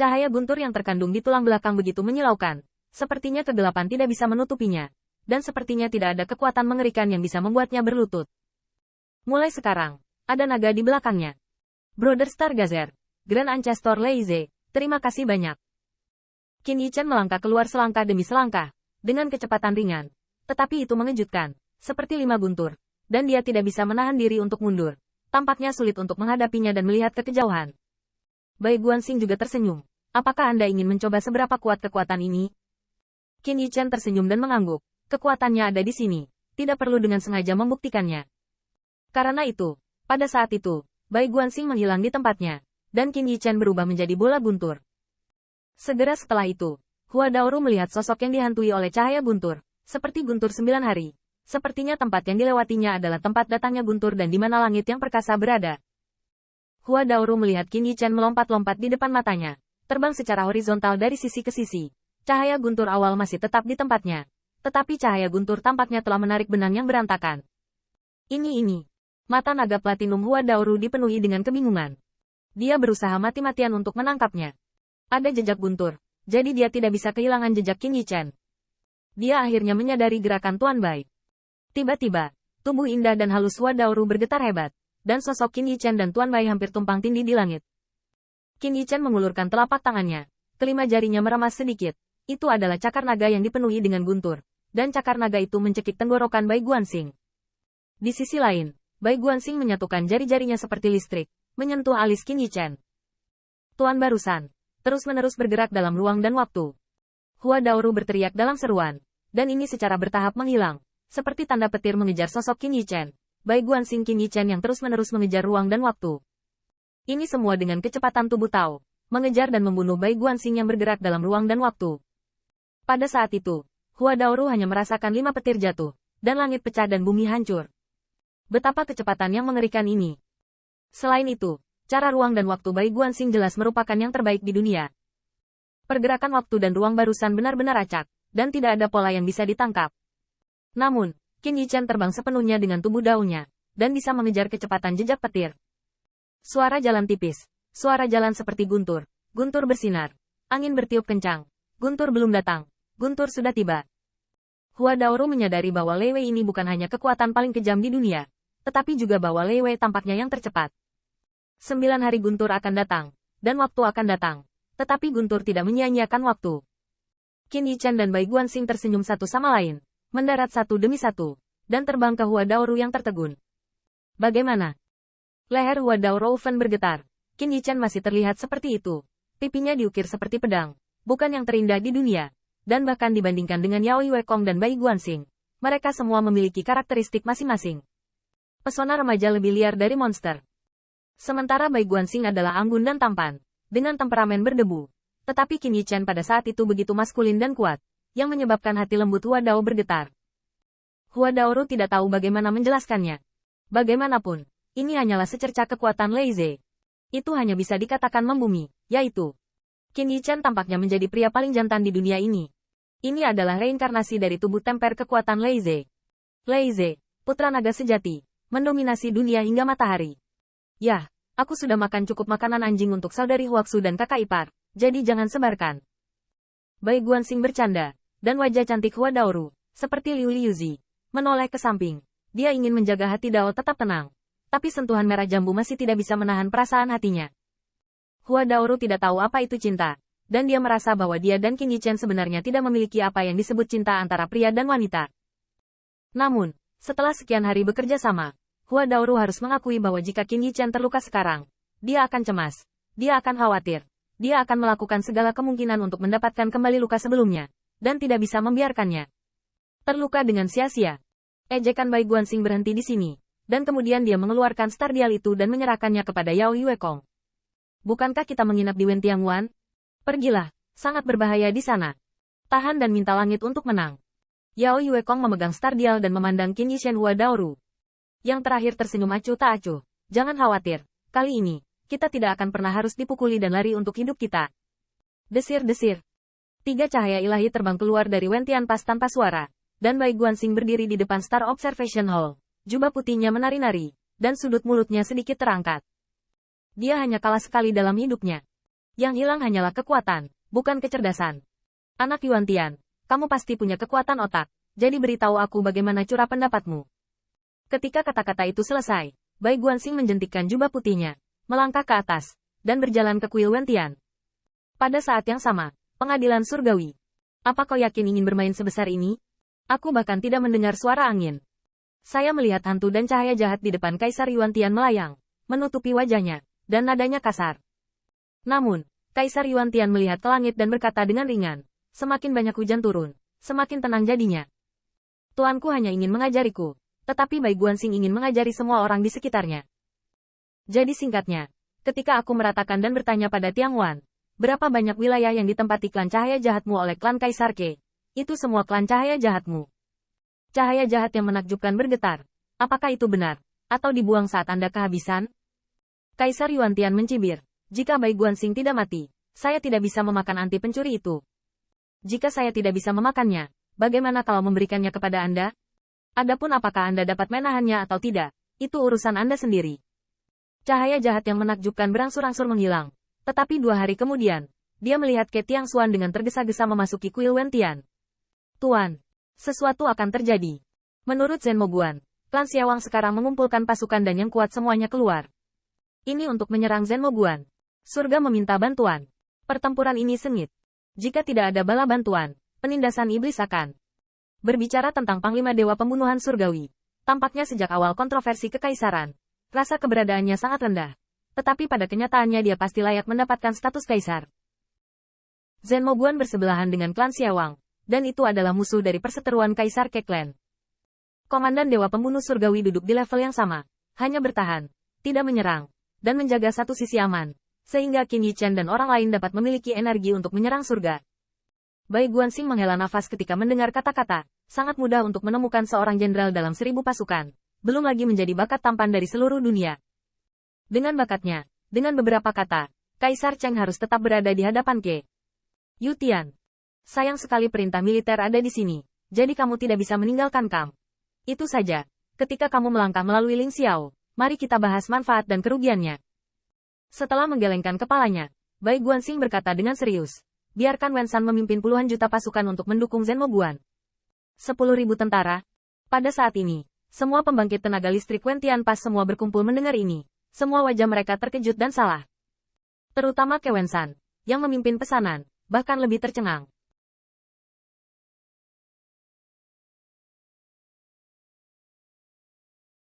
Cahaya guntur yang terkandung di tulang belakang begitu menyilaukan. Sepertinya kegelapan tidak bisa menutupinya. Dan sepertinya tidak ada kekuatan mengerikan yang bisa membuatnya berlutut. Mulai sekarang, ada naga di belakangnya. Brother Stargazer, Grand Ancestor Leize, terima kasih banyak. Qin Yichen melangkah keluar selangkah demi selangkah, dengan kecepatan ringan. Tetapi itu mengejutkan, seperti 5 guntur. Dan dia tidak bisa menahan diri untuk mundur. Tampaknya sulit untuk menghadapinya dan melihat ke kejauhan. Bai Guanxing juga tersenyum. Apakah Anda ingin mencoba seberapa kuat kekuatan ini? Qin Yichen tersenyum dan mengangguk. Kekuatannya ada di sini. Tidak perlu dengan sengaja membuktikannya. Karena itu, pada saat itu, Bai Guanxing menghilang di tempatnya. Dan Qin Yichen berubah menjadi bola guntur. Segera setelah itu, Hua Daoru melihat sosok yang dihantui oleh cahaya guntur. Seperti guntur 9 hari. Sepertinya tempat yang dilewatinya adalah tempat datangnya guntur dan di mana langit yang perkasa berada. Hua Daoru melihat Qin Yichen melompat-lompat di depan matanya. Terbang secara horizontal dari sisi ke sisi. Cahaya guntur awal masih tetap di tempatnya. Tetapi cahaya guntur tampaknya telah menarik benang yang berantakan. Ini. Mata naga platinum Hua Daoru dipenuhi dengan kebingungan. Dia berusaha mati-matian untuk menangkapnya. Ada jejak guntur, jadi dia tidak bisa kehilangan jejak Qin Yichen. Dia akhirnya menyadari gerakan Tuan Bai. Tiba-tiba, tubuh indah dan halus Hua Daoru bergetar hebat, dan sosok Qin Yichen dan Tuan Bai hampir tumpang tindih di langit. Qin Yichen mengulurkan telapak tangannya, kelima jarinya meremas sedikit. Itu adalah cakar naga yang dipenuhi dengan guntur. Dan cakar naga itu mencekik tenggorokan Bai Guanxing. Di sisi lain, Bai Guanxing menyatukan jari-jarinya seperti listrik, menyentuh alis Qin Yichen. Tuan barusan, terus-menerus bergerak dalam ruang dan waktu. Hua Daoru berteriak dalam seruan, dan ini secara bertahap menghilang, seperti tanda petir mengejar sosok Qin Yichen. Bai Guanxing Qin Yichen yang terus-menerus mengejar ruang dan waktu. Ini semua dengan kecepatan tubuh Tao, mengejar dan membunuh Bai Guanxing yang bergerak dalam ruang dan waktu. Pada saat itu, Hua Daoru hanya merasakan 5 petir jatuh, dan langit pecah dan bumi hancur. Betapa kecepatan yang mengerikan ini. Selain itu, cara ruang dan waktu Bai Guanxing jelas merupakan yang terbaik di dunia. Pergerakan waktu dan ruang barusan benar-benar acak, dan tidak ada pola yang bisa ditangkap. Namun, Qin Yichen terbang sepenuhnya dengan tubuh daunnya, dan bisa mengejar kecepatan jejak petir. Suara jalan tipis, suara jalan seperti guntur, guntur bersinar, angin bertiup kencang, guntur belum datang, guntur sudah tiba. Hua Daoru menyadari bahwa Lei Wei ini bukan hanya kekuatan paling kejam di dunia, tetapi juga bahwa Lei Wei tampaknya yang tercepat. 9 hari guntur akan datang, dan waktu akan datang, tetapi guntur tidak menyia-nyiakan waktu. Qin Yichen dan Bai Guanxing tersenyum satu sama lain, mendarat satu demi satu, dan terbang ke Hua Daoru yang tertegun. Bagaimana? Leher Hua Daoru Oven bergetar. Qin Yichen masih terlihat seperti itu. Pipinya diukir seperti pedang, bukan yang terindah di dunia. Dan bahkan dibandingkan dengan Yao Wekong dan Bai Guanxing, mereka semua memiliki karakteristik masing-masing. Pesona remaja lebih liar dari monster. Sementara Bai Guanxing adalah anggun dan tampan, dengan temperamen berdebu. Tetapi Qin Yichen pada saat itu begitu maskulin dan kuat, yang menyebabkan hati lembut Hua Dao bergetar. Hua Daoru tidak tahu bagaimana menjelaskannya. Bagaimanapun, ini hanyalah secerca kekuatan Leize. Itu hanya bisa dikatakan membumi, yaitu Qin Yichen tampaknya menjadi pria paling jantan di dunia ini. Ini adalah reinkarnasi dari tubuh temper kekuatan Leize. Leize, putra naga sejati, mendominasi dunia hingga matahari. Yah, aku sudah makan cukup makanan anjing untuk saudari Huaxu dan kakak ipar, jadi jangan sebarkan. Bai Guanxing bercanda, dan wajah cantik Hua Daoru, seperti Liu Liuzi, menoleh ke samping. Dia ingin menjaga hati Dao tetap tenang. Tapi sentuhan merah jambu masih tidak bisa menahan perasaan hatinya. Hua Daoru tidak tahu apa itu cinta, dan dia merasa bahwa dia dan Qin Yichen sebenarnya tidak memiliki apa yang disebut cinta antara pria dan wanita. Namun, setelah sekian hari bekerja sama, Hua Daoru harus mengakui bahwa jika Qin Yichen terluka sekarang, dia akan cemas, dia akan khawatir, dia akan melakukan segala kemungkinan untuk mendapatkan kembali luka sebelumnya, dan tidak bisa membiarkannya terluka dengan sia-sia. Ejekan Bai Guanxing berhenti di sini, dan kemudian dia mengeluarkan Stardial itu dan menyerahkannya kepada Yao Wekong. Bukankah kita menginap di Wentiangwan? Pergilah, sangat berbahaya di sana. Tahan dan minta langit untuk menang. Yao Wekong memegang Stardial dan memandang Qin Yichen Hua Daoru. Yang terakhir tersenyum acuh tak acuh. Jangan khawatir, kali ini, kita tidak akan pernah harus dipukuli dan lari untuk hidup kita. Desir-desir. 3 cahaya ilahi terbang keluar dari Wentian Pass tanpa suara, dan Bai Guanxing berdiri di depan Star Observation Hall. Jubah putihnya menari-nari, dan sudut mulutnya sedikit terangkat. Dia hanya kalah sekali dalam hidupnya. Yang hilang hanyalah kekuatan, bukan kecerdasan. Anak Yuan Tian, kamu pasti punya kekuatan otak, jadi beritahu aku bagaimana curah pendapatmu. Ketika kata-kata itu selesai, Bai Guanxing menjentikkan jubah putihnya, melangkah ke atas, dan berjalan ke kuil Wen Tian. Pada saat yang sama, pengadilan surgawi. Apa kau yakin ingin bermain sebesar ini? Aku bahkan tidak mendengar suara angin. Saya melihat hantu dan cahaya jahat di depan Kaisar Yuan Tian melayang, menutupi wajahnya, dan nadanya kasar. Namun, Kaisar Yuan Tian melihat ke langit dan berkata dengan ringan, semakin banyak hujan turun, semakin tenang jadinya. Tuanku hanya ingin mengajariku, tetapi Bai Guanxing ingin mengajari semua orang di sekitarnya. Jadi singkatnya, ketika aku meratakan dan bertanya pada Tiang Wan, berapa banyak wilayah yang ditempati klan cahaya jahatmu oleh klan Kaisar Ke? Itu semua klan cahaya jahatmu. Cahaya jahat yang menakjubkan bergetar. Apakah itu benar? Atau dibuang saat Anda kehabisan? Kaisar Yuan Tian mencibir. Jika Bai Guanxing tidak mati, saya tidak bisa memakan anti pencuri itu. Jika saya tidak bisa memakannya, bagaimana kalau memberikannya kepada Anda? Adapun apakah Anda dapat menahannya atau tidak, itu urusan Anda sendiri. Cahaya jahat yang menakjubkan berangsur-angsur menghilang. Tetapi 2 hari kemudian, dia melihat Ke Tiang Xuan dengan tergesa-gesa memasuki kuil Wen Tian. Tuan, sesuatu akan terjadi. Menurut Zhen Moguan, klan Xiaowang sekarang mengumpulkan pasukan dan yang kuat semuanya keluar. Ini untuk menyerang Zhen Moguan. Surga meminta bantuan. Pertempuran ini sengit. Jika tidak ada bala bantuan, penindasan iblis akan. Berbicara tentang Panglima Dewa Pembunuhan Surgawi. Tampaknya sejak awal kontroversi kekaisaran, rasa keberadaannya sangat rendah. Tetapi pada kenyataannya dia pasti layak mendapatkan status kaisar. Zhen Moguan bersebelahan dengan klan Xiaowang. Dan itu adalah musuh dari perseteruan Kaisar Ke Clan. Komandan Dewa Pembunuh Surgawi duduk di level yang sama, hanya bertahan, tidak menyerang, dan menjaga satu sisi aman, sehingga Qin Yichen dan orang lain dapat memiliki energi untuk menyerang surga. Bai Guanxing menghela nafas ketika mendengar kata-kata, sangat mudah untuk menemukan seorang jenderal dalam 1000 pasukan, belum lagi menjadi bakat tampan dari seluruh dunia. Dengan bakatnya, dengan beberapa kata, Kaisar Cheng harus tetap berada di hadapan Ke Yu Tian. Sayang sekali perintah militer ada di sini, jadi kamu tidak bisa meninggalkan kamp. Itu saja, ketika kamu melangkah melalui Ling Xiao, mari kita bahas manfaat dan kerugiannya. Setelah menggelengkan kepalanya, Bai Guanxing berkata dengan serius, biarkan Wen San memimpin puluhan juta pasukan untuk mendukung Zhen Moguan. 10.000 tentara. Pada saat ini, semua pembangkit tenaga listrik Wen Tian pas semua berkumpul mendengar ini. Semua wajah mereka terkejut dan salah. Terutama Ke Wen San, yang memimpin pesanan, bahkan lebih tercengang.